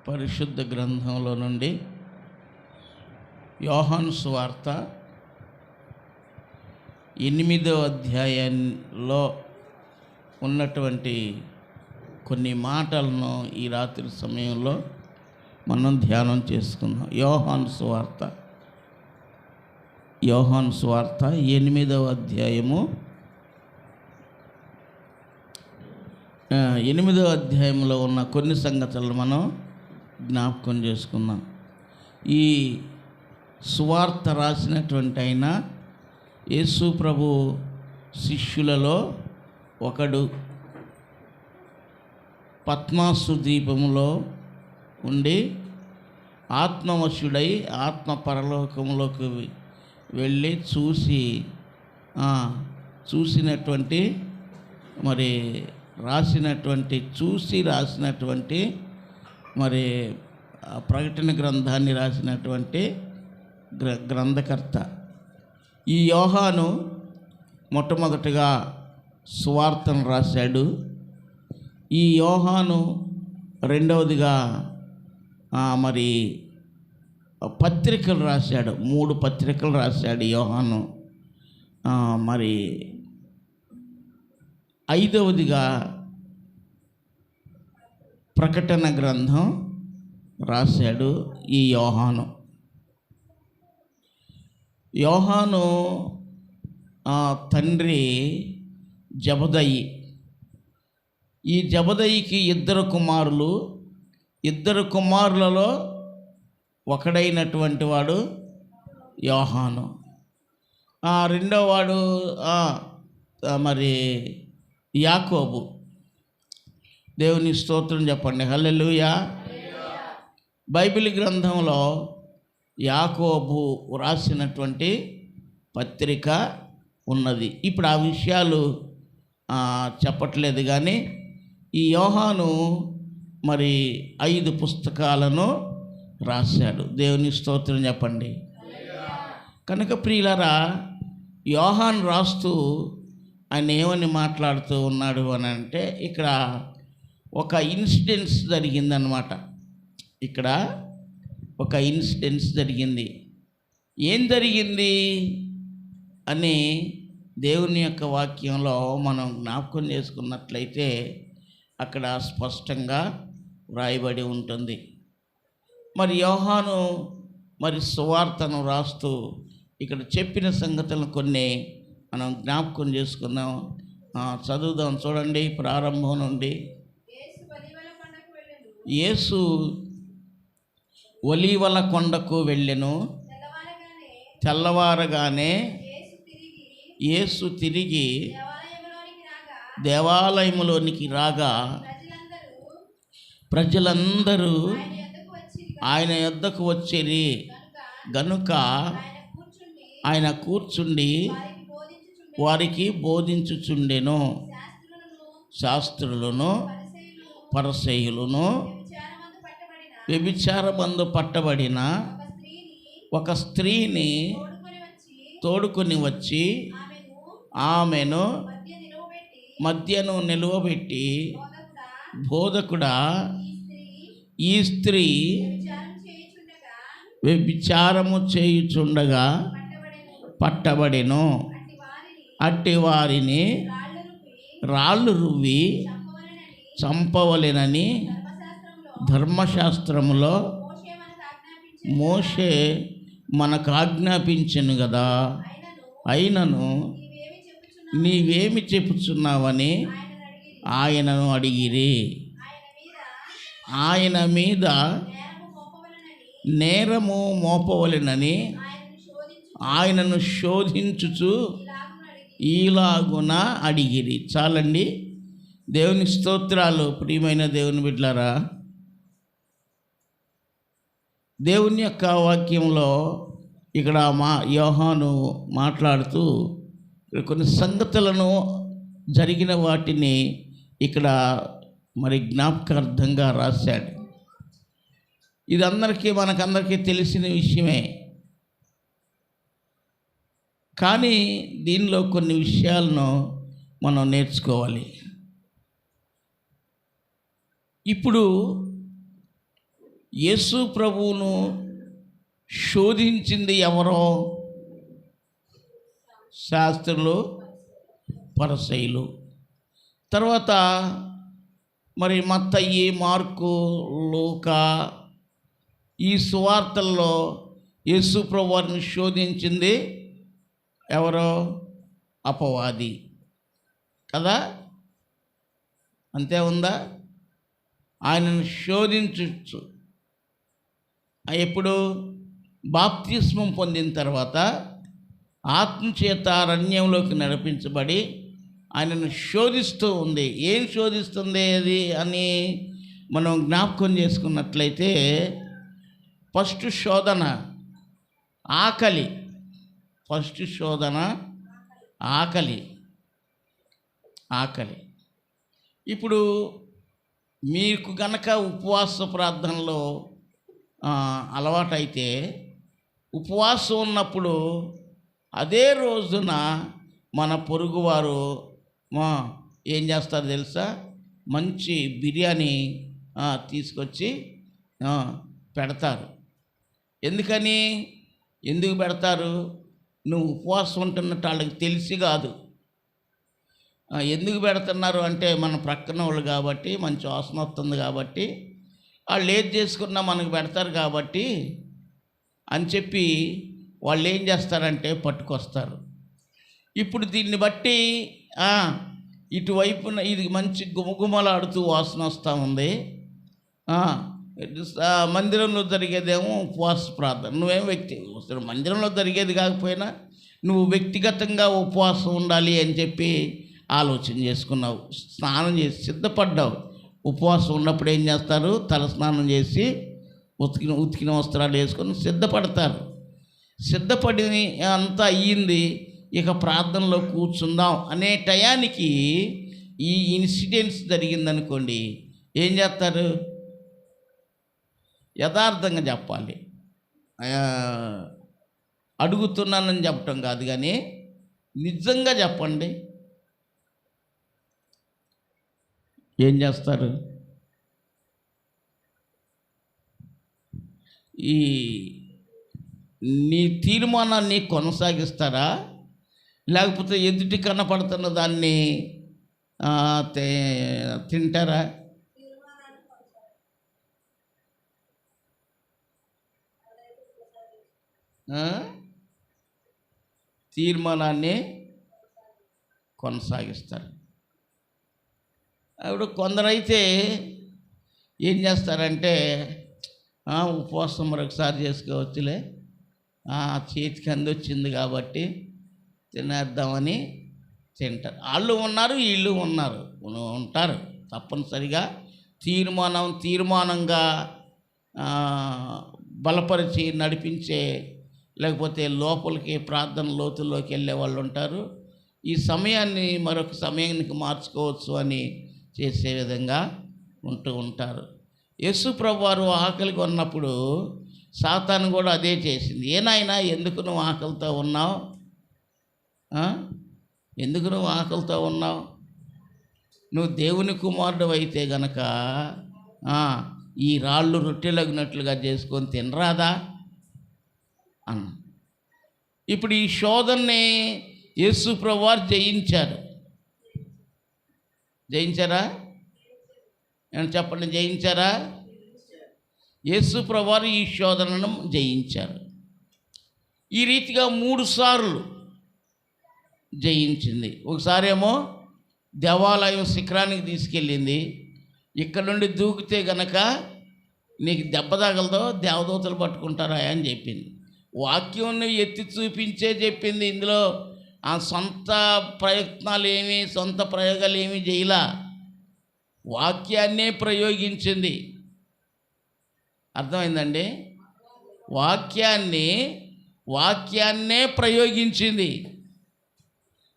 పరిశుద్ధ గ్రంథంలో నుండి యోహాను సువార్త 8వ అధ్యాయంలో ఉన్నటువంటి కొన్ని మాటలను ఈ రాత్రి సమయంలో మనం ధ్యానం చేసుకుందాం. యోహాను సువార్త 8వ అధ్యాయము 8వ అధ్యాయంలో ఉన్న కొన్ని సంగతులను మనం జ్ఞాపకం చేసుకుందాం. ఈ సువార్త రాసినటువంటి ఆయన యేసు ప్రభు శిష్యులలో ఒకడు. పద్మాసు ద్వీపములో ఉండి ఆత్మవశుడై ఆత్మ పరలోకంలోకి వెళ్ళి చూసినటువంటి రాసినటువంటి మరి ప్రకటన గ్రంథాన్ని రాసినటువంటి గ్రంథకర్త. ఈ యోహాను మొట్టమొదటిగా సువార్తను రాశాడు. ఈ యోహాను రెండవదిగా మరి పత్రికలు రాశాడు. 3 పత్రికలు రాశాడు యోహాను. మరి 5వదిగా ప్రకటన గ్రంథం రాశాడు ఈ యోహాను తండ్రి జబదయి. ఈ జబదయికి 2 కుమారులు. 2 కుమారులలో ఒకడైనటువంటి వాడు యోహాను. రెండో వాడు మరి యాకోబు. దేవుని స్తోత్రం చెప్పండి, హల్లెలూయా. బైబిల్ గ్రంథంలో యాకోబు రాసినటువంటి పత్రిక ఉన్నది. ఇప్పుడు ఆ విషయాలు చెప్పట్లేదు, కానీ ఈ యోహాను మరి 5 పుస్తకాలను రాశాడు. దేవుని స్తోత్రం చెప్పండి. కనుక ప్రియులారా, యోహాను రాస్తూ ఆయన ఏమని మాట్లాడుతూ ఉన్నాడు అని అంటే, ఇక్కడ ఒక ఇన్సిడెన్స్ జరిగిందనమాట. ఇక్కడ ఒక ఇన్సిడెన్స్ జరిగింది. ఏం జరిగింది అని దేవుని యొక్క వాక్యంలో మనం జ్ఞాపకం చేసుకున్నట్లయితే అక్కడ స్పష్టంగా వ్రాయబడి ఉంటుంది. మరి యోహాను మరి సువార్తను రాస్తూ ఇక్కడ చెప్పిన సంగతులను కొన్ని మనం జ్ఞాపకం చేసుకుందాం. చదువుదాం, చూడండి ప్రారంభం నుండి. యేసు ఒలీవల కొండకు వెళ్ళెను. తెల్లవారగానే యేసు తిరిగి దేవాలయములోనికి రాగా ప్రజలందరూ ఆయన యొద్దకు వచ్చిరి గనుక ఆయన కూర్చుండి వారికి బోధించుచుండెను. శాస్త్రులను పరిసయ్యులను వ్యభిచారమందు పట్టబడిన ఒక స్త్రీని తోడుకొని వచ్చి ఆమెను మధ్యను నిలువబెట్టి, బోధకుడా, ఈ స్త్రీ వ్యభిచారము చేయుచుండగా పట్టబడెను. అట్టి వారిని రాళ్ళు రువ్వి చంపవలెనని ధర్మశాస్త్రములో మోషే మనకు ఆజ్ఞాపించెను కదా. అయినను నీవేమి చెప్పుచున్నావని ఆయనను అడిగిరి. ఆయన మీద నేరము మోపవలెనని ఆయనను శోధించుచు ఈలాగున అడిగిరి. చాలండి. దేవుని స్తోత్రాలు. ప్రియమైన దేవుని బిడ్డలారా, దేవుని యొక్క వాక్యంలో ఇక్కడ యోహాను మాట్లాడుతూ కొన్ని సంగతులను జరిగిన వాటిని ఇక్కడ మరి జ్ఞాపకార్థంగా రాశాడు. ఇది మనకందరికీ తెలిసిన విషయమే. కానీ దీనిలో కొన్ని విషయాలను మనం నేర్చుకోవాలి. ఇప్పుడు యేసు ప్రభువును శోధించింది ఎవరో? శాస్త్రులు, పరిసయ్యులు. తర్వాత మరి మత్తయి, మార్కు, లూకా ఈ సువార్తల్లో యేసు ప్రభువుని శోధించింది ఎవరో? అపవాది కదా? అంతే ఉందా? ఆయనను శోధించచ్చు. ఎప్పుడు? బాప్తిస్మం పొందిన తర్వాత ఆత్మచేత అరణ్యంలోకి నడిపించబడి ఆయనను శోధిస్తూ ఉంది. ఏం శోధిస్తుంది అది అని మనం జ్ఞాపకం చేసుకున్నట్లయితే, ఫస్ట్ శోధన ఆకలి. ఫస్ట్ శోధన ఆకలి. ఇప్పుడు మీకు గనక ఉపవాస ప్రార్థనలో అలవాటైతే, ఉపవాసం ఉన్నప్పుడు అదే రోజున మన పొరుగువారు ఏం చేస్తారు తెలుసా? మంచి బిర్యానీ తీసుకొచ్చి పెడతారు. ఎందుకు పెడతారు? నువ్వు ఉపవాసం ఉంటున్నట్టు వాళ్ళకి తెలిసి కాదు. ఎందుకు పెడుతున్నారు అంటే, మన ప్రక్కన వాళ్ళు కాబట్టి, మంచి వాసన వస్తుంది కాబట్టి, వాళ్ళు ఏది చేసుకున్నా మనకు పెడతారు కాబట్టి అని చెప్పి వాళ్ళు ఏం చేస్తారంటే పట్టుకొస్తారు. ఇప్పుడు దీన్ని బట్టి ఇటువైపున ఇది మంచి గుమగుమలాడుతూ వాసన వస్తూ ఉంది. మందిరంలో జరిగేదేమో ఉపవాస ప్రార్థన. నువ్వేం మందిరంలో జరిగేది కాకపోయినా నువ్వు వ్యక్తిగతంగా ఉపవాసం ఉండాలి అని చెప్పి ఆలోచన చేసుకున్నావు, స్నానం చేసి సిద్ధపడ్డావు. ఉపవాసం ఉన్నప్పుడు ఏం చేస్తారు? తల స్నానం చేసి ఉతికిన వస్త్రాలు వేసుకొని సిద్ధపడతారు. సిద్ధపడి అంతా అయ్యింది, ఇక ప్రార్థనలో కూర్చుందాం అనే టయానికి ఈ ఇన్సిడెంట్స్ జరిగిందనుకోండి, ఏం చేస్తారు? యథార్థంగా చెప్పాలి, అడుగుతున్నానని చెప్పటం కాదు కానీ నిజంగా చెప్పండి. ఏం చేస్తారు? నీ తీర్మానాన్ని కొనసాగిస్తారా, లేకపోతే ఎదుటి కనపడుతున్న దాన్ని తింటారా? తీర్మానాన్ని కొనసాగిస్తారు. ఇప్పుడు కొందరైతే ఏం చేస్తారంటే, ఉపవాసం మరొకసారి చేసుకోవచ్చులే, చేతికి అందొచ్చింది కాబట్టి తినేద్దామని తింటారు. వాళ్ళు ఉన్నారు, వీళ్ళు ఉంటారు. తప్పనిసరిగా తీర్మానంగా బలపరిచి నడిపించే, లేకపోతే లోపలికి ప్రార్థన లోతుల్లోకి వెళ్ళే వాళ్ళు ఉంటారు. ఈ సమయాన్ని మరొక సమయానికి మార్చుకోవచ్చు అని చేసే విధంగా ఉంటారు. యేసు ప్రభువారు ఆకలిగా ఉన్నప్పుడు సాతాను కూడా అదే చేసింది. ఏనాయనా ఎందుకు నువ్వు ఆకలితో ఉన్నావు? ఎందుకు నువ్వు ఆకలితో ఉన్నావు? నువ్వు దేవుని కుమారుడు అయితే గనక ఈ రాళ్ళు రొట్టెలగినట్లుగా చేసుకొని తినరాదా అన్న. ఇప్పుడు ఈ శోధనని యేసు ప్రభువారు జయించారా? ఏమన్నా చెప్పండి, జయించారా? యేసు ప్రభువారు ఈ శోధనను జయించారు. ఈ రీతిగా 3 సార్లు జయించింది. ఒకసారేమో దేవాలయం శిఖరానికి తీసుకెళ్ళింది. ఇక్కడ నుండి దూకితే గనక నీకు దెబ్బ తగలదో, దేవదూతలు పట్టుకుంటారా అని చెప్పింది. వాక్యాన్ని ఎత్తి చూపించే చెప్పింది. ఇందులో ఆ సొంత ప్రయోగాలు ఏమీ చేయలా, వాక్యాన్నే ప్రయోగించింది. అర్థమైందండి? వాక్యాన్నే ప్రయోగించింది.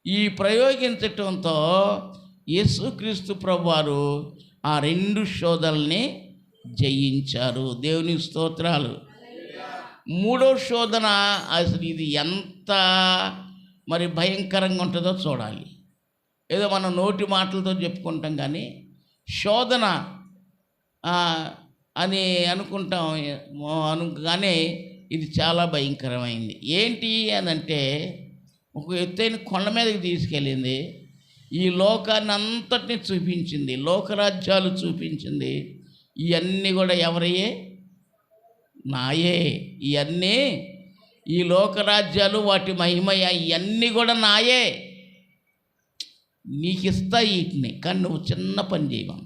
ఈ ప్రయోగించటంతో యేసుక్రీస్తు ప్రభువారు ఆ 2 శోధనల్ని జయించారు. దేవుని స్తోత్రాలు. 3వ శోధన అసలు ఇది ఎంత మరి భయంకరంగా ఉంటుందో చూడాలి. ఏదో మనం నోటి మాటలతో చెప్పుకుంటాం కానీ శోధన అని అనుకుంటాం. కానీ ఇది చాలా భయంకరమైంది. ఏంటి అని అంటే, ఒక ఎత్తైన కొండ మీదకి తీసుకెళ్ళింది, ఈ లోకాన్ని అంతటినీ చూపించింది, లోకరాజ్యాలు చూపించింది. ఇవన్నీ కూడా ఎవరయ్యే? నాయే. ఇవన్నీ ఈ లోకరాజ్యాలు, వాటి మహిమయ, ఇవన్నీ కూడా నాయే. నీకు ఇస్తా వీటిని, కానీ నువ్వు చిన్న పని చేయమను.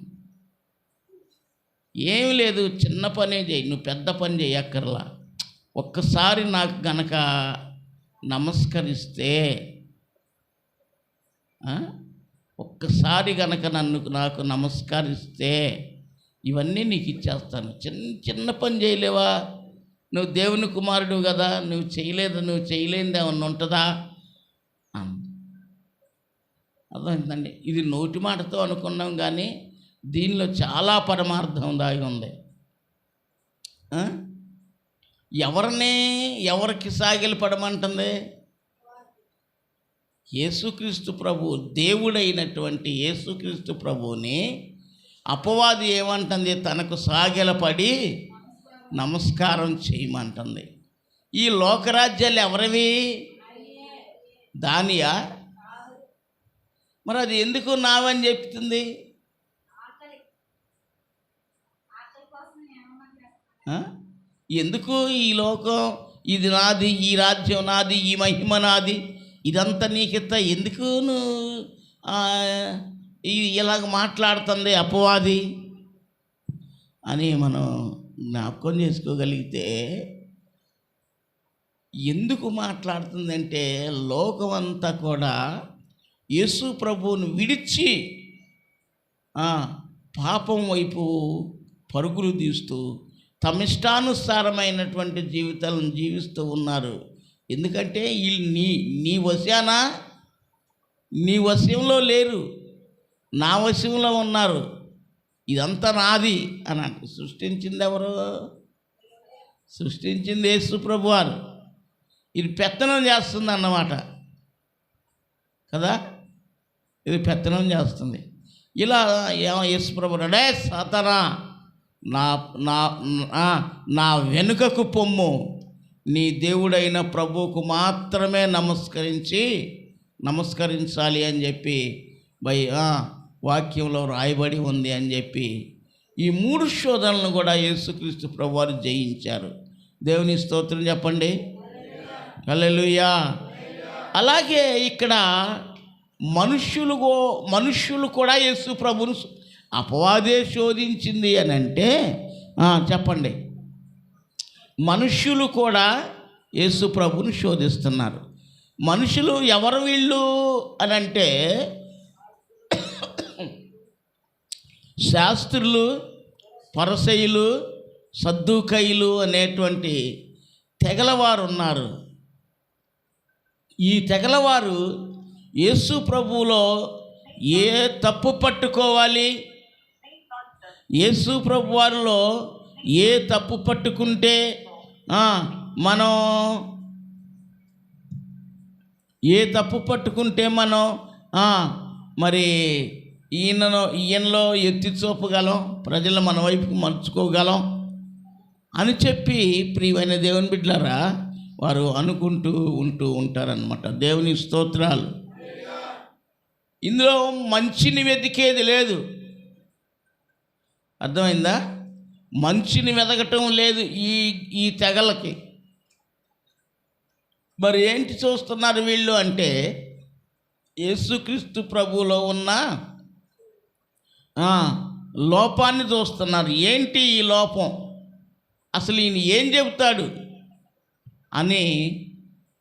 ఏమి లేదు, చిన్న పనే చేయి, నువ్వు పెద్ద పని చేయక్కర్లా. ఒక్కసారి నాకు గనక నమస్కరిస్తే, ఒక్కసారి గనక నాకు నమస్కరిస్తే ఇవన్నీ నీకు ఇచ్చేస్తాను. చిన్న పని చేయలేవా? నువ్వు దేవుని కుమారుడు కదా, నువ్వు చేయలేనిది ఏమన్నా ఉంటుందా? అర్థమైందండి. ఇది నోటి మాటతో అనుకున్నాం, కానీ దీనిలో చాలా పరమార్థం దాగి ఉంది. ఎవరికి సాగిలి పడమంటుంది? యేసుక్రీస్తు ప్రభు, దేవుడైనటువంటి యేసుక్రీస్తు ప్రభువుని అపవాది ఏమంటుంది? తనకు సాగిలపడి నమస్కారం చేయమంటుంది. ఈ లోకరాజ్యాలు ఎవరివి? దానియా? మరి అది ఎందుకు నావని చెప్తుంది? ఎందుకు? ఈ లోకం ఇది నాది, ఈ రాజ్యం నాది, ఈ మహిమ నాది, ఇదంతా నీకిస్తా, ఎందుకు నువ్వు ఇలాగ మాట్లాడుతుంది అపవాది అని మనం జ్ఞాపకం చేసుకోగలిగితే, ఎందుకు మాట్లాడుతుందంటే, లోకమంతా కూడా యేసు ప్రభువును విడిచి పాపం వైపు పరుగులు తీస్తూ తమిష్టానుసారమైనటువంటి జీవితాలను జీవిస్తూ ఉన్నారు. ఎందుకంటే వీళ్ళు నీ వశానా, నీ వశంలో లేరు, నా వశంలో ఉన్నారు. ఇదంతా నాది అని అంటే, సృష్టించింది ఎవరు? సృష్టించింది యేసు ప్రభువారు. ఇది పెత్తనం చేస్తుంది అన్నమాట కదా, ఇది పెత్తనం చేస్తుంది. ఇలా యేసు ప్రభు అడే, సాతానా నా నా నా వెనుకకు పొమ్ము, నీ దేవుడైన ప్రభువుకు మాత్రమే నమస్కరించాలి అని చెప్పి వాక్యంలో రాయబడి ఉంది అని చెప్పి, ఈ 3 శోధనలను కూడా యేసుక్రీస్తు ప్రభువారు జయించారు. దేవుని స్తోత్రం చెప్పండి. హల్లెలూయా. అలాగే ఇక్కడ మనుష్యులు కూడా యేసు ప్రభువును అపవాదే శోధించింది అని అంటే, చెప్పండి, మనుష్యులు కూడా యేసు ప్రభువును శోధిస్తున్నారు. మనుషులు ఎవరు వీళ్ళు అని అంటే, శాస్త్రులు, పరిసయ్యులు, సద్దూకయ్యులు అనేటువంటి తెగలవారు ఉన్నారు. ఈ తెగలవారు యేసు ప్రభువులో ఏ తప్పు పట్టుకోవాలి, యేసు ప్రభు వారిలో ఏ తప్పు పట్టుకుంటే మనం మరి ఈయనలో ఎత్తి చూపగలం, ప్రజలు మన వైపుకు మలుచుకోగలం అని చెప్పి, ప్రియమైన దేవుని బిడ్డలారా, వారు అనుకుంటూ ఉంటారనమాట. దేవుని స్తోత్రాలు. ఇందులో మంచిని వెతికేది లేదు. అర్థమైందా? మంచిని వెతకటం లేదు ఈ తెగలకి. మరి ఏంటి చూస్తున్నారు వీళ్ళు అంటే, యేసుక్రీస్తు ప్రభువులో ఉన్న లోపాన్ని చూస్తున్నారు. ఏంటి ఈ లోపం, అసలు ఈయన ఏం చెబుతాడు అని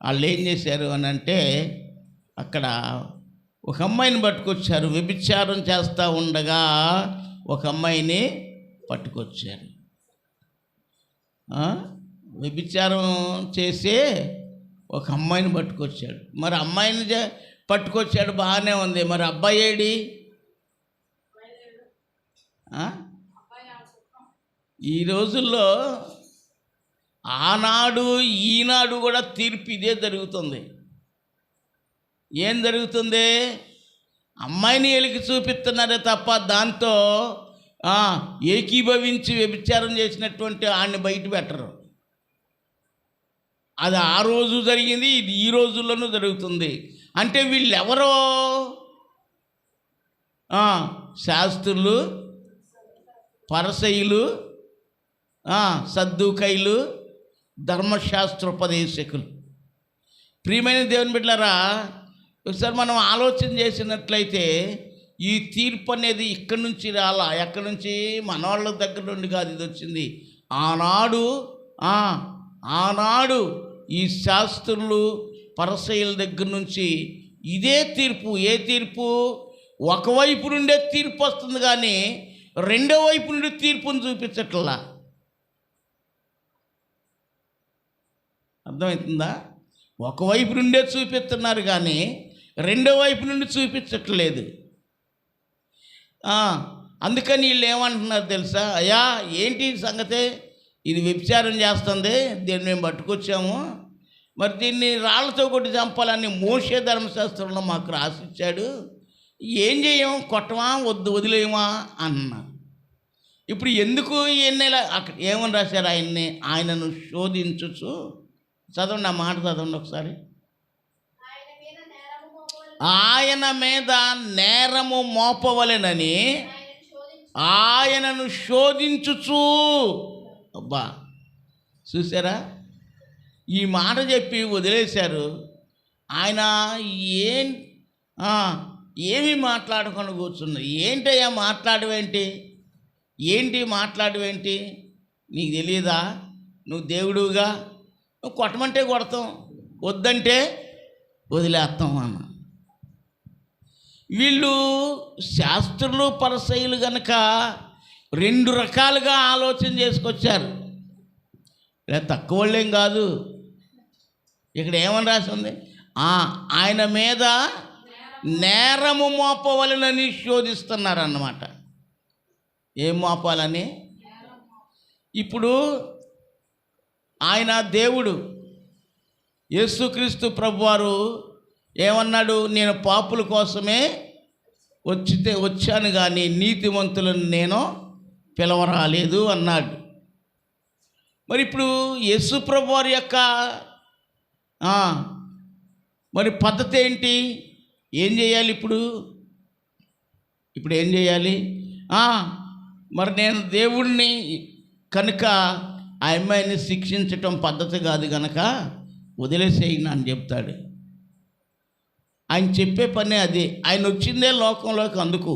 వాళ్ళు ఏం చేశారు అని అంటే, అక్కడ ఒక అమ్మాయిని పట్టుకొచ్చారు. వ్యభిచారం చేస్తూ ఉండగా ఒక అమ్మాయిని పట్టుకొచ్చారు. వ్యభిచారం చేసే ఒక అమ్మాయిని పట్టుకొచ్చాడు. మరి అమ్మాయిని పట్టుకొచ్చాడు, బాగానే ఉంది. మరి అబ్బాయి ఏడి? ఈ రోజుల్లో ఆనాడు ఈనాడు కూడా తీర్పు ఇదే జరుగుతుంది. ఏం జరుగుతుంది? అమ్మాయిని ఎలికి చూపిస్తున్నారే తప్ప దాంతో ఏకీభవించి వ్యభిచారం చేసినటువంటి ఆడిని బయట పెట్టరు. అది ఆ రోజు జరిగింది, ఇది ఈ రోజుల్లోనూ జరుగుతుంది. అంటే వీళ్ళెవరో శాస్త్రులు, పరిసయ్యులు, సద్దూకయ్యులు, ధర్మశాస్త్రోపదేశకులు. ప్రియమైన దేవుని బిడ్డలారా, ఒకసారి మనం ఆలోచన చేసినట్లయితే ఈ తీర్పు అనేది ఇక్కడి నుంచి రాలా, ఎక్కడి నుంచి? మన వాళ్ళ దగ్గర నుండి కాదు ఇది వచ్చింది. ఆనాడు ఈ శాస్త్రులు, పరిసయ్యుల దగ్గర నుంచి ఇదే తీర్పు. ఏ తీర్పు? ఒకవైపు నుండే తీర్పు వస్తుంది, కానీ రెండో వైపు నుండి తీర్పును చూపించట్లా. అర్థమవుతుందా? ఒకవైపు నుండే చూపిస్తున్నారు, కానీ రెండో వైపు నుండి చూపించట్లేదు. అందుకని వీళ్ళు ఏమంటున్నారు తెలుసా? అయ్యా, ఏంటి సంగతే? ఇది వ్యభిచారం చేస్తుంది, దీన్ని మేము పట్టుకొచ్చాము, మరి దీన్ని రాళ్లతో కొట్టి చంపాలని మోషే ధర్మశాస్త్రంలో మాకు రాసిచ్చాడు, ఏం చేయం? కొట్టమా, వదిలేయమా అన్నారు. ఇప్పుడు ఎందుకు ఇవన్నీ అక్కడ ఏమని రాశారు? ఆయనను శోధించచ్చు. చదవండి, ఆ మాట చదవండి ఒకసారి. ఆయన మీద నేరము మోపవలెనని ఆయనను శోధించుచు. అబ్బా, చూసారా? ఈ మాట చెప్పి వదిలేశారు. ఆయన ఏమి మాట్లాడుకొని కూర్చున్నారు. ఏంటయ్యా మాట్లాడవేంటి? మాట్లాడవేంటి? నీకు తెలియదా? నువ్వు దేవుడుగా, నువ్వు కొట్టమంటే కొడతాం, వద్దంటే వదిలేస్తాం అన్న. వీళ్ళు శాస్త్రులు, పరిసయ్యులు గనక రెండు రకాలుగా ఆలోచన చేసుకొచ్చారు. ఇలా తక్కువ వాళ్ళేం కాదు. ఇక్కడ ఏమని రాసి ఉంది? ఆయన మీద నేరము మోపవలెనని శోధిస్తున్నారన్నమాట. ఏం మోపాలని? ఇప్పుడు ఆయన దేవుడు, యేసుక్రీస్తు ప్రభువారు ఏమన్నాడు? నేను పాపుల కోసమే వచ్చాను, కానీ నీతిమంతులను నేను పిలవరాలేదు అన్నాడు. మరి ఇప్పుడు యేసు ప్రభువారి యొక్క మరి పద్ధతి ఏంటి? ఏం చేయాలి ఇప్పుడు ఏం చేయాలి? మరి నేను దేవుణ్ణి కనుక ఆ అమ్మాయిని శిక్షించటం పద్ధతి కాదు కనుక వదిలేసేయను అని చెప్తాడు. ఆయన చెప్పే పని అది. ఆయన వచ్చిందే లోకంలోకి అందుకు.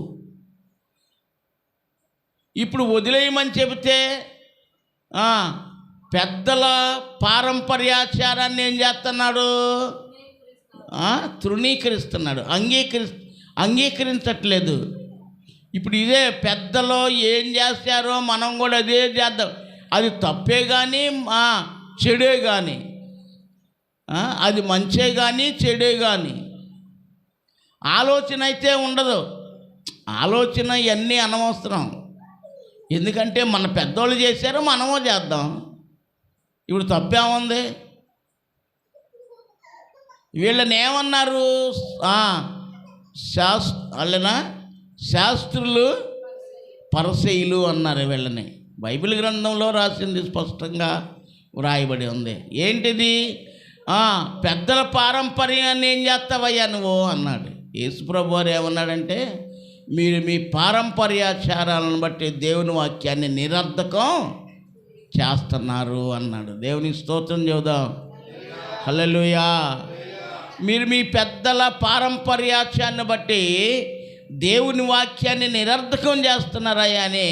ఇప్పుడు వదిలేయమని చెబితే పెద్దల పారంపర్యాచారాన్ని ఏం చేస్తున్నాడు? తృణీకరిస్తున్నాడు, అంగీకరించట్లేదు. ఇప్పుడు ఇదే పెద్దలో ఏం చేస్తారో మనం కూడా అదే చేద్దాం. అది తప్పే కానీ చెడే కానీ, అది మంచే కానీ చెడే కానీ, ఆలోచన అయితే ఉండదు. ఆలోచన ఇవన్నీ అనవసరం. ఎందుకంటే మన పెద్దోళ్ళు చేశారో మనమో చేద్దాం. ఇప్పుడు తప్పేముంది? వీళ్ళని ఏమన్నారు? శాస్త్రులు, పరిసయ్యులు అన్నారు వీళ్ళని. బైబిల్ గ్రంథంలో రాసింది, స్పష్టంగా వ్రాయబడి ఉంది. ఏంటిది? పెద్దల పారంపర్యాన్ని ఏం చేస్తావయ్యా నువ్వు అన్నాడు. యేసుప్రభు వారు ఏమన్నాడంటే, మీరు మీ పారంపర్యాచారాలను బట్టి దేవుని వాక్యాన్ని నిరర్ధకం చేస్తున్నారు అన్నాడు. దేవునికి స్తోత్రం చెబుదాం. హల్లెలూయా. మీరు మీ పెద్దల పారంపర్యాచారాన్ని బట్టి దేవుని వాక్యాన్ని నిరర్ధకం చేస్తున్నారయ్యా అని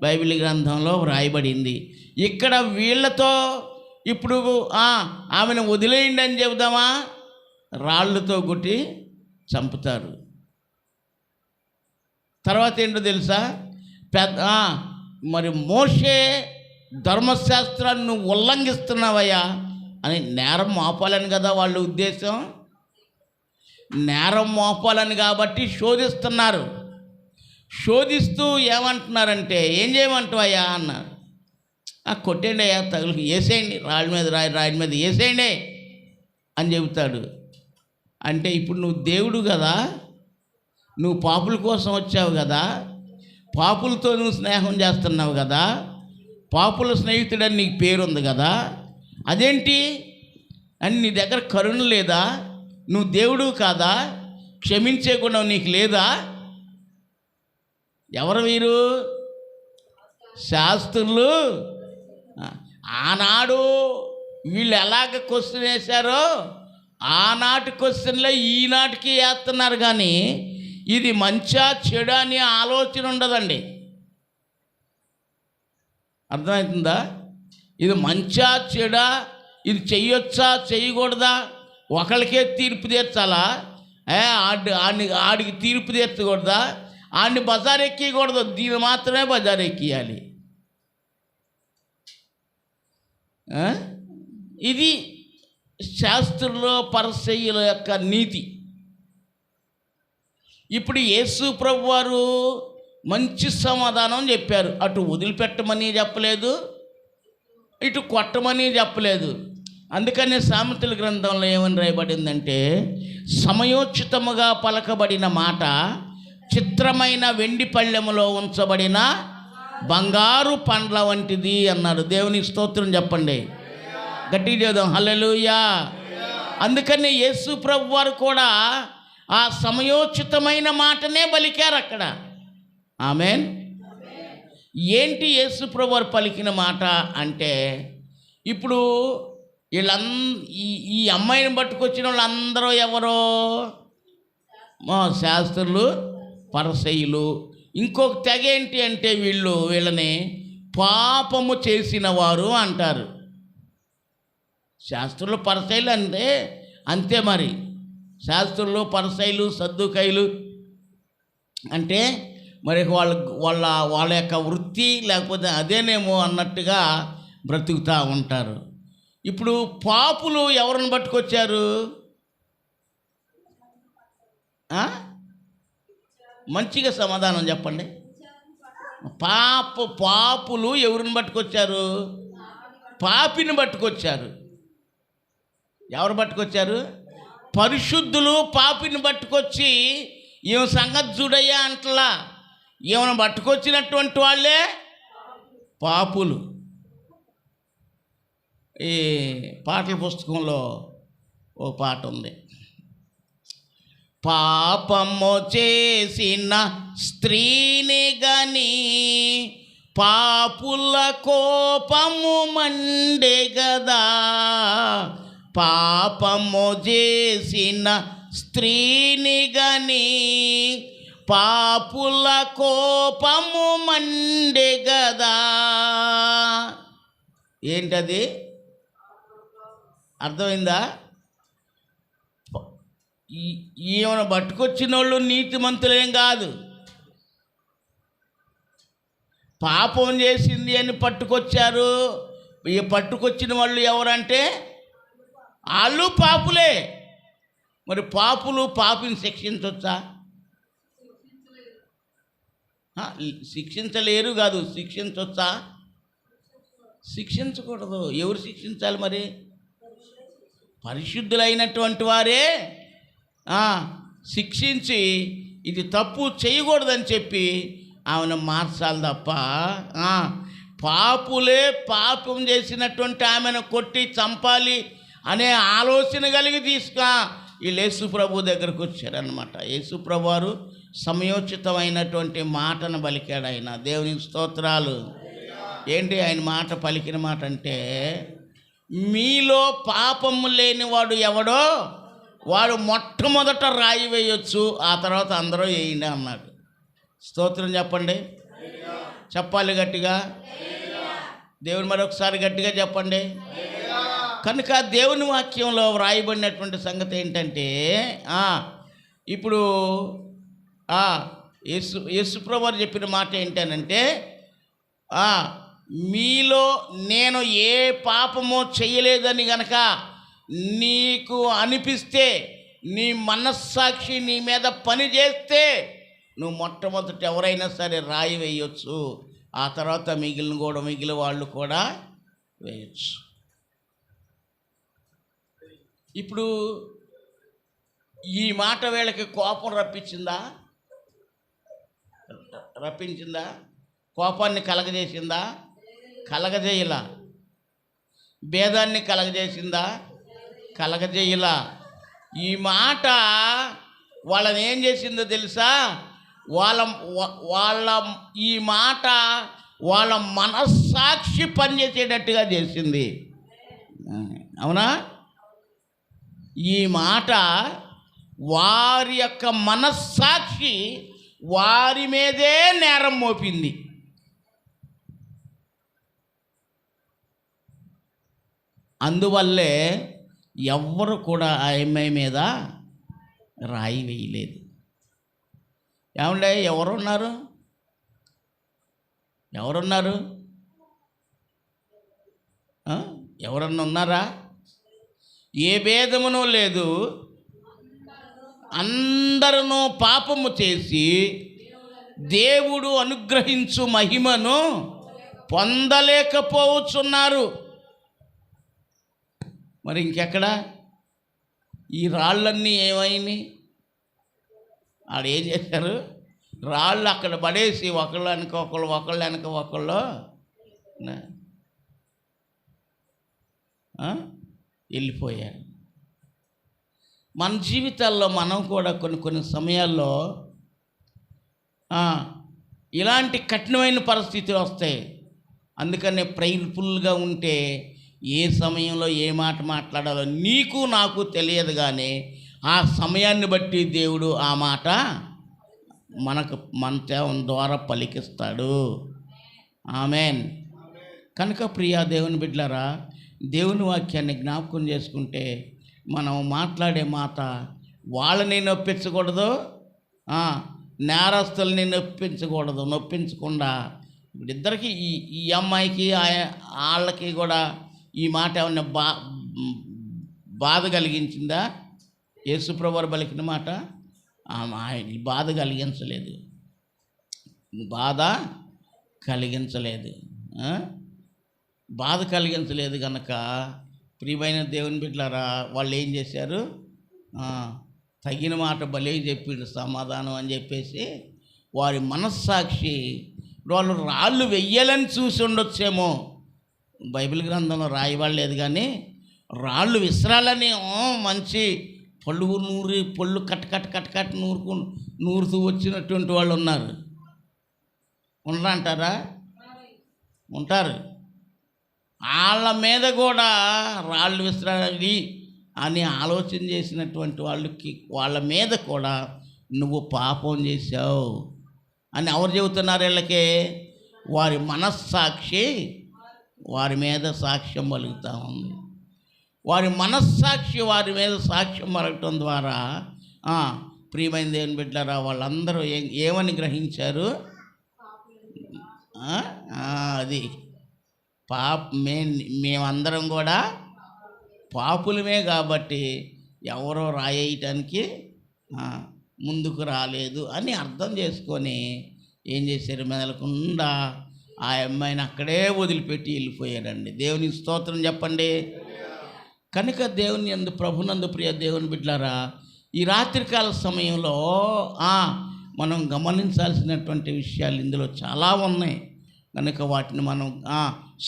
బైబిల్ గ్రంథంలో వ్రాయబడింది. ఇక్కడ వీళ్ళతో ఇప్పుడు ఆమెను వదిలేయండి అని చెబుదామా? రాళ్ళతో కొట్టి చంపుతారు. తర్వాత ఏంటో తెలుసా? మరి మోషే ధర్మశాస్త్రాన్ని నువ్వు ఉల్లంఘిస్తున్నావయ్యా అని నేరం మోపాలని కదా వాళ్ళ ఉద్దేశం. నేరం మోపాలని కాబట్టి శోధిస్తున్నారు. శోధిస్తూ ఏమంటున్నారంటే, ఏం చేయమంటావయ్యా అన్నారు. కొట్టేయండి అయ్యా, తగులు వేసేయండి, రాళ్ళ మీద రాయి మీద వేసేయండి అని చెబుతాడు. అంటే ఇప్పుడు నువ్వు దేవుడు కదా, నువ్వు పాపుల కోసం వచ్చావు కదా, పాపులతో నువ్వు స్నేహం చేస్తున్నావు కదా, పాపుల స్నేహితుడని నీకు పేరుంది కదా, అదేంటి అని నీ దగ్గర కరుణ లేదా? నువ్వు దేవుడు కాదా? క్షమించే గుణం నీకు లేదా? ఎవరు వీరు? శాస్త్రులు. ఆనాడు వీళ్ళు ఎలాగ క్వశ్చన్ వేశారో ఆనాటి క్వశ్చన్లే ఈనాటికి వేస్తున్నారు, కానీ ఇది మంచా చెడా అని ఆలోచన ఉండదండి. అర్థమవుతుందా? ఇది మంచా చెడా, ఇది చెయ్యొచ్చా చేయకూడదా, ఒకరికే తీర్పు తీర్చాలా, ఆడికి తీర్పు తీర్చకూడదా, ఆడిని బజార్ ఎక్కకూడదు, దీన్ని మాత్రమే బజార్ ఎక్కియాలి. ఇది శాస్త్రుల పరిసయ్యుల యొక్క నీతి. ఇప్పుడు యేసు ప్రభు వారు మంచి సమాధానం చెప్పారు. అటు వదిలిపెట్టమని చెప్పలేదు, ఇటు కొట్టమని చెప్పలేదు. అందుకని సామెతల గ్రంథంలో ఏమని రాయబడిందంటే, సమయోచితముగా పలకబడిన మాట చిత్రమైన వెండి పళ్ళెములో ఉంచబడిన బంగారు పండ్ల వంటిది అన్నారు. దేవునికి స్తోత్రం చెప్పండి, గట్టిగా చేద్దాం హల్లెలూయా. అందుకని యేసు ప్రభు వారు కూడా ఆ సమయోచితమైన మాటనే పలికారు అక్కడ. ఆమేన్. ఏంటి యేసు ప్రభు వారు పలికిన మాట అంటే, ఇప్పుడు ఈ అమ్మాయిని పట్టుకొచ్చిన వాళ్ళందరూ ఎవరో? శాస్త్రులు, పరిసయ్యులు. ఇంకొక తెగ ఏంటి అంటే వీళ్ళని పాపము చేసిన వారు అంటారు. శాస్త్రులు, పరిసయ్యులు అంటే అంతే మరి. శాస్త్రులు, పరిసయ్యులు, సద్దుకయ్యులు అంటే మరి వాళ్ళ యొక్క వృత్తి లేకపోతే అదేనేమో అన్నట్టుగా బ్రతుకుతూ ఉంటారు. ఇప్పుడు పాపులు ఎవరిని పట్టుకొచ్చారు? మంచిగా సమాధానం చెప్పండి. పాపులు ఎవరిని పట్టుకొచ్చారు? పాపిని పట్టుకొచ్చారు. ఎవరు పట్టుకొచ్చారు? పరిశుద్ధులు పాపిని పట్టుకొచ్చి ఈమె సంగతి చూడయ్యా అంటలా, ఈమెను పట్టుకొచ్చినటువంటి వాళ్ళే పాపులు. ఈ పాటల పుస్తకంలో ఓ పాట ఉంది, పాపము చేసిన స్త్రీని గని పాపుల కోపము మండే గదా, పాపము చేసిన స్త్రీని గని పాపుల కోపము మండే గదా. ఏంటది? అర్థమైందా? ఈమెను పట్టుకొచ్చిన వాళ్ళు నీతిమంతులేం కాదు, పాపం చేసింది అని పట్టుకొచ్చారు. ఈ పట్టుకొచ్చిన వాళ్ళు ఎవరంటే వాళ్ళు పాపులే. మరి పాపిని శిక్షించవచ్చా? శిక్షించలేరు కాదు, శిక్షించవచ్చా? శిక్షించకూడదు. ఎవరు శిక్షించాలి మరి? పరిశుద్ధులైనటువంటి వారే శిక్షించి ఇది తప్పు చేయకూడదని చెప్పి ఆమెను మార్చాలి తప్ప పాపులే పాపం చేసినటువంటి ఆమెను కొట్టి చంపాలి అనే ఆలోచన కలిగి వీళ్ళు యేసు ప్రభు దగ్గరకు వచ్చారనమాట. యేసు ప్రభు వారు సమయోచితమైనటువంటి మాటను పలికాడు ఆయన. దేవునికి స్తోత్రాలు. ఏంటి ఆయన మాట పలికిన మాట అంటే, మీలో పాపము లేనివాడు ఎవడో వాడు మొట్టమొదట రాయి వేయొచ్చు, ఆ తర్వాత అందరూ వేయండి అన్నాడు. స్తోత్రం చెప్పండి, చెప్పాలి గట్టిగా. దేవుని మరొకసారి గట్టిగా చెప్పండి. కనుక దేవుని వాక్యంలో వ్రాయబడినటువంటి సంగతి ఏంటంటే, ఇప్పుడు యేసుప్రభు వారు చెప్పిన మాట ఏంటనంటే, మీలో నేను ఏ పాపమో చేయలేదని గనక నీకు అనిపిస్తే, నీ మనస్సాక్షి నీ మీద పని చేస్తే, నువ్వు మొట్టమొదట ఎవరైనా సరే రాయి వేయొచ్చు, ఆ తర్వాత మిగిలిన వాళ్ళు కూడా వేయచ్చు. ఇప్పుడు ఈ మాట వీళ్ళకి కోపం రప్పించిందా? రప్పించిందా? కోపాన్ని కలగజేసిందా? కలగజేయలా. భేదాన్ని కలగజేసిందా? కలగజేయలా. ఈ మాట వాళ్ళని ఏం చేసిందో తెలుసా? వాళ్ళ ఈ మాట వాళ్ళ మనస్సాక్షి పనిచేసేటట్టుగా చేసింది. అవునా? ఈ మాట వారి యొక్క మనస్సాక్షి వారి మీదే నేరం మోపింది. అందువల్లే ఎవ్వరు కూడా ఆ అమ్మాయి మీద రాయి వేయలేదు. ఏమండే, ఎవరున్నారు? ఎవరన్నా ఉన్నారా? ఏ భేదమునూ లేదు. అందరూ పాపము చేసి దేవుడు అనుగ్రహించు మహిమను పొందలేకపోవచ్చున్నారు. మరి ఇంకెక్కడ? ఈ రాళ్ళన్నీ ఏమైనాయి? ఆడేం చేశారు? రాళ్ళు అక్కడ పడేసి ఒకళ్ళు వెనక ఒకళ్ళు వెళ్ళిపోయారు. మన జీవితాల్లో మనం కూడా కొన్ని సమయాల్లో ఇలాంటి కఠినమైన పరిస్థితులు వస్తాయి. అందుకనే ప్రేయర్ఫుల్గా ఉంటే ఏ సమయంలో ఏ మాట మాట్లాడాలో నీకు నాకు తెలియదు, కానీ ఆ సమయాన్ని బట్టి దేవుడు ఆ మాట మన ద్వారా పలికిస్తాడు. ఆమెన్. కనుక ప్రియా దేవుని బిడ్డలారా, దేవుని వాక్యాన్ని జ్ఞాపకం చేసుకుంటే మనం మాట్లాడే మాట వాళ్ళని నొప్పించకూడదు, నేరస్తుల్ని నొప్పించకుండా ఇప్పుడు ఇద్దరికి ఈ అమ్మాయికి వాళ్ళకి కూడా ఈ మాట ఏమన్నా బాధ కలిగించిందా? యేసుప్రభువు పలికిన మాట బాధ కలిగించలేదు కనుక ప్రియమైన దేవుని బిడ్డలారా, వాళ్ళు ఏం చేశారు? తగిన మాట భలే చెప్పిండు సమాధానం అని చెప్పేసి వారి మనస్సాక్షి వాళ్ళు రాళ్ళు వెయ్యాలని చూసి ఉండొచ్చేమో. బైబిల్ గ్రంథంలో రాయబడలేదు, కానీ రాళ్ళు విసరాలని మంచి పళ్ళు కట్ నూరుతూ వచ్చినటువంటి వాళ్ళు ఉన్నారు. ఉండరంటారా? ఉంటారు. వాళ్ళ మీద కూడా రాళ్ళు విసరాలి అని ఆలోచన చేసినటువంటి వాళ్ళ మీద కూడా నువ్వు పాపం చేశావు అని ఎవరు చెబుతున్నారు? వీళ్ళకి వారి మనస్సాక్షి వారి మీద సాక్ష్యం పలుకుతూ ఉంది. వారి మనస్సాక్షి వారి మీద సాక్ష్యం పలకటం ద్వారా ప్రియమైన దేవుని బిడ్డలారా, వాళ్ళందరూ ఏమని గ్రహించారు? అది మేమందరం కూడా పాపులమే కాబట్టి ఎవరో రాయేయటానికి ముందుకు రాలేదు అని అర్థం చేసుకొని ఏం చేశారు? మెదలకుండా ఆ అమ్మాయిని అక్కడే వదిలిపెట్టి వెళ్ళిపోయారండి. దేవుని స్తోత్రం చెప్పండి. కనుక దేవుని యందు ప్రభునందు ప్రియ దేవుని బిడ్డలారా, ఈ రాత్రికాల సమయంలో మనం గమనించాల్సినటువంటి విషయాలు ఇందులో చాలా ఉన్నాయి. కనుక వాటిని మనం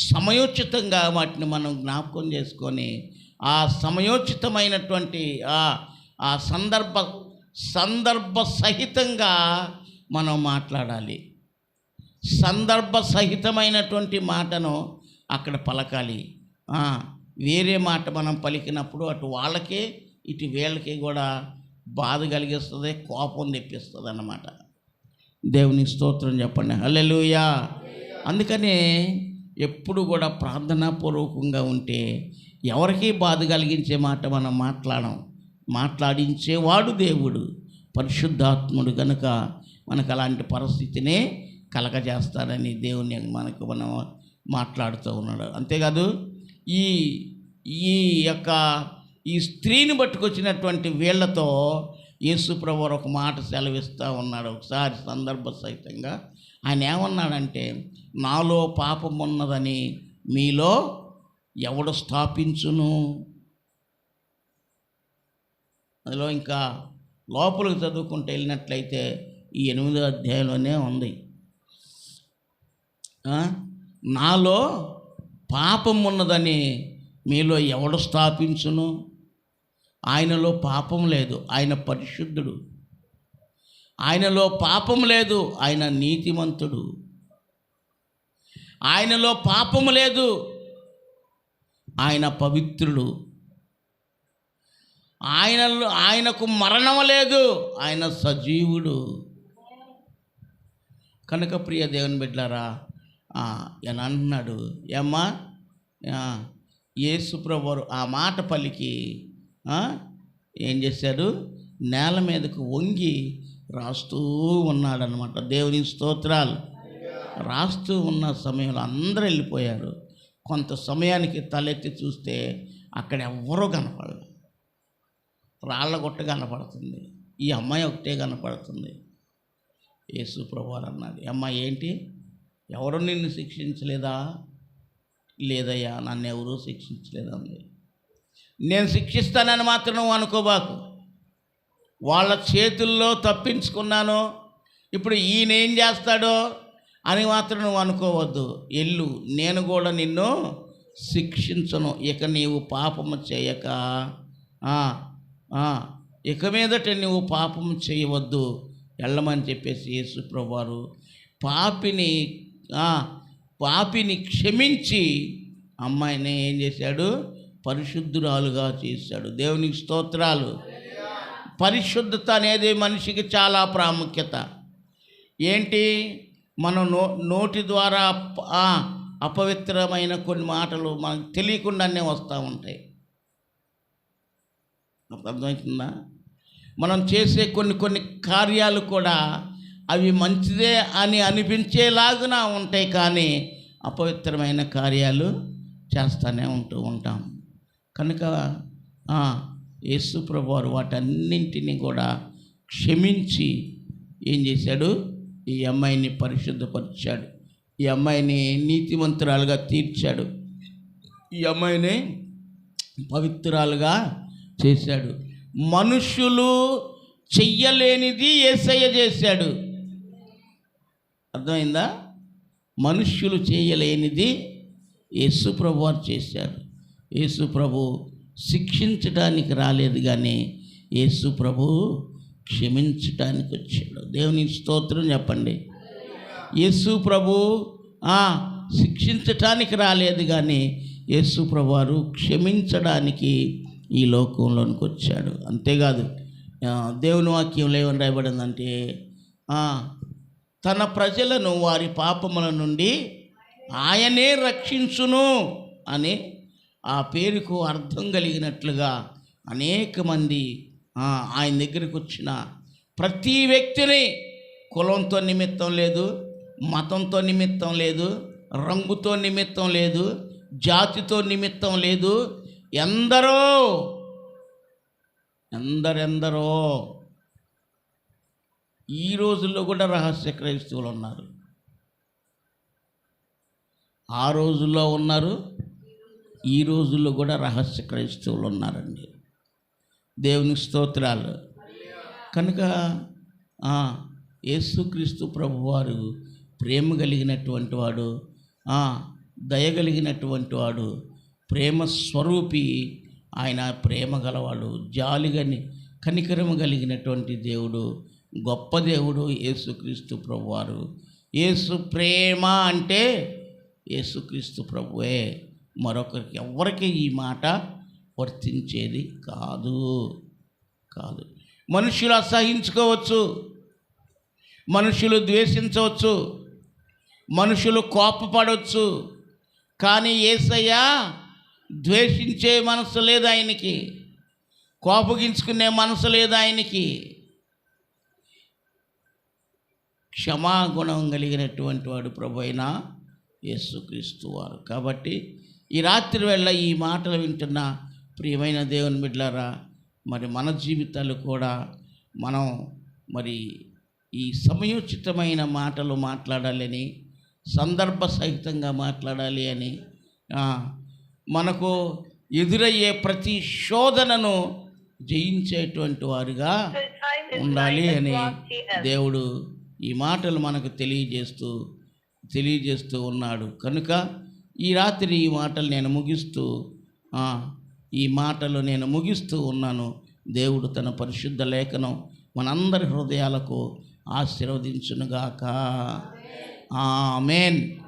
సమయోచితంగా వాటిని మనం జ్ఞాపకం చేసుకొని ఆ సమయోచితమైనటువంటి ఆ సందర్భ సహితంగా మనం మాట్లాడాలి. సందర్భ సహితమైనటువంటి మాటను అక్కడ పలకాలి. వేరే మాట మనం పలికినప్పుడు అటు వాళ్ళకి ఇటు వీళ్ళకి కూడా బాధ కలిగిస్తుంది, కోపం తెప్పిస్తుంది అన్నమాట. దేవుని స్తోత్రం చెప్పండి. హల్లెలూయా. అందుకనే ఎప్పుడు కూడా ప్రార్థనాపూర్వకంగా ఉంటే ఎవరికీ బాధ కలిగించే మాట మనం మాట్లాడించేవాడు దేవుడు, పరిశుద్ధాత్ముడు. కనుక మనకు అలాంటి పరిస్థితినే కలగజేస్తాడని దేవుని మనం మాట్లాడుతూ ఉన్నాడు. అంతేకాదు ఈ స్త్రీని పట్టుకొచ్చినటువంటి వీళ్ళతో యేసుప్రభువు ఒక మాట సెలవిస్తూ ఉన్నాడు. ఒకసారి సందర్భ సహితంగా ఆయన ఏమన్నాడంటే, నాలో పాపం ఉన్నదని మీలో ఎవడు స్థాపించును? అందులో ఇంకా లోపలికి చదువుకుంటూ వెళ్ళినట్లయితే ఈ 8వ అధ్యాయంలోనే ఉంది. ఆ? నాలో పాపం ఉన్నదని మీలో ఎవడు స్థాపించును? ఆయనలో పాపం లేదు, ఆయన పరిశుద్ధుడు. ఆయనలో పాపం లేదు, ఆయన నీతిమంతుడు. ఆయనలో పాపం లేదు, ఆయన పవిత్రుడు. ఆయనకు మరణం లేదు, ఆయన సజీవుడు. కనుక ప్రియ దేవుని బిడ్డలారా, ఆయన అంటున్నాడు, ఏమ్మా యేసు ప్రభువు ఆ మాట పలికి ఏం చేశాడు? నేల మీదకు వంగి రాస్తూ ఉన్నాడనమాట. దేవుని స్తోత్రాలు. రాస్తూ ఉన్న సమయంలో అందరూ వెళ్ళిపోయారు. కొంత సమయానికి తలెత్తి చూస్తే అక్కడ ఎవ్వరూ కనపడలేదు. రాళ్ళగొట్ట కనపడుతుంది, ఈ అమ్మాయి ఒకటే కనపడుతుంది. యేసు ప్రభువారు అన్నాడు, అమ్మ ఏంటి, ఎవరు నిన్ను శిక్షించలేదా? లేదయ్యా, నన్ను ఎవరూ శిక్షించలేదండి. నేను శిక్షిస్తానని మాత్రం నువ్వు అనుకోబాకు. వాళ్ళ చేతుల్లో తప్పించుకున్నాను, ఇప్పుడు ఈయన ఏం చేస్తాడో అని మాత్రం నువ్వు అనుకోవద్దు. ఎల్లు, నేను కూడా నిన్ను శిక్షించను. ఇక నీవు పాపము చేయక, ఇక మీదట నువ్వు పాపము చేయవద్దు, వెళ్ళమని చెప్పేసి యేసు ప్రభువారు పాపిని క్షమించి అమ్మాయిని ఏం చేశాడు? పరిశుద్ధురాలుగా చేశాడు. దేవునికి స్తోత్రాలు. పరిశుద్ధత అనేది మనిషికి చాలా ప్రాముఖ్యత. ఏంటి, మన నోటి ద్వారా అపవిత్రమైన కొన్ని మాటలు మనకు తెలియకుండానే వస్తూ ఉంటాయి. అర్థమవుతుందా? మనం చేసే కొన్ని కార్యాలు కూడా అవి మంచిదే అని అనిపించేలాగున ఉంటాయి, కానీ అపవిత్రమైన కార్యాలు చేస్తూనే ఉంటాం. కనుక యేసు ప్రభువారు వాటన్నింటినీ కూడా క్షమించి ఏం చేశాడు? ఈ అమ్మాయిని పరిశుద్ధపరిచాడు, ఈ అమ్మాయిని నీతిమంతురాలుగా తీర్చాడు, ఈ అమ్మాయిని పవిత్రురాలుగా చేశాడు. మనుష్యులు చెయ్యలేనిది యేసయ్య చేశాడు. అర్థమైందా? మనుష్యులు చేయలేనిది యేసు ప్రభువారు చేశారు. యేసు ప్రభు శిక్షించడానికి రాలేదు, కానీ యేసు ప్రభు క్షమించడానికి వచ్చాడు. దేవుని స్తోత్రం చెప్పండి. యేసు ప్రభు శిక్షించటానికి రాలేదు, కానీ యేసు ప్రభువారు క్షమించడానికి ఈ లోకంలోనికి వచ్చాడు. అంతేకాదు, దేవుని వాక్యంలో ఏమని రాయబడిందంటే, తన ప్రజలను వారి పాపముల నుండి ఆయనే రక్షించును అని ఆ పేరుకు అర్థం కలిగినట్లుగా అనేక మంది ఆయన దగ్గరికి వచ్చిన ప్రతి వ్యక్తిని, కులంతో నిమిత్తం లేదు, మతంతో నిమిత్తం లేదు, రంగుతో నిమిత్తం లేదు, జాతితో నిమిత్తం లేదు, ఎందరెందరో ఈ రోజుల్లో కూడా రహస్య క్రైస్తవులు ఉన్నారు. ఆ రోజుల్లో ఉన్నారు, ఈ రోజుల్లో కూడా రహస్య క్రైస్తవులు ఉన్నారండి. దేవుని స్తోత్రాలు. కనుక యేసుక్రీస్తు ప్రభువారు ప్రేమ కలిగినటువంటి వాడు, దయగలిగినటువంటి వాడు, ప్రేమ స్వరూపి. ఆయన ప్రేమ గలవాడు, జాలిగని కనికరము కలిగినటువంటి దేవుడు, గొప్ప దేవుడు యేసుక్రీస్తు ప్రభువారు. యేసు ప్రేమ అంటే యేసుక్రీస్తు ప్రభువే, మరొకరికి ఎవరికి ఈ మాట వర్తించేది కాదు. మనుషులు అసహించుకోవచ్చు, మనుషులు ద్వేషించవచ్చు, మనుషులు కోపపడవచ్చు, కానీ యేసయ్య ద్వేషించే మనసు లేదు ఆయనకి, కోపగించుకునే మనసు లేదు ఆయనకి. క్షమాగుణం కలిగినటువంటి వాడు ప్రభు అయిన యేసుక్రీస్తు వారు. కాబట్టి ఈ రాత్రి వేళ ఈ మాటలు వింటున్న ప్రియమైన దేవుని బిడ్డలారా, మరి మన జీవితాలు కూడా మనం మరి ఈ సమయోచితమైన మాటలు మాట్లాడాలని, సందర్భ సహితంగా మాట్లాడాలి అని, మనకు ఎదురయ్యే ప్రతి శోధనను జయించేటువంటి వారుగా ఉండాలి అని దేవుడు ఈ మాటలు మనకు తెలియజేస్తూ తెలియజేస్తూ ఉన్నాడు. కనుక ఈ రాత్రి ఈ మాటలు నేను ముగిస్తూ ఉన్నాను. దేవుడు తన పరిశుద్ధ లేఖనం మనందరి హృదయాలకు ఆశీర్వదించునుగాక. ఆమేన్.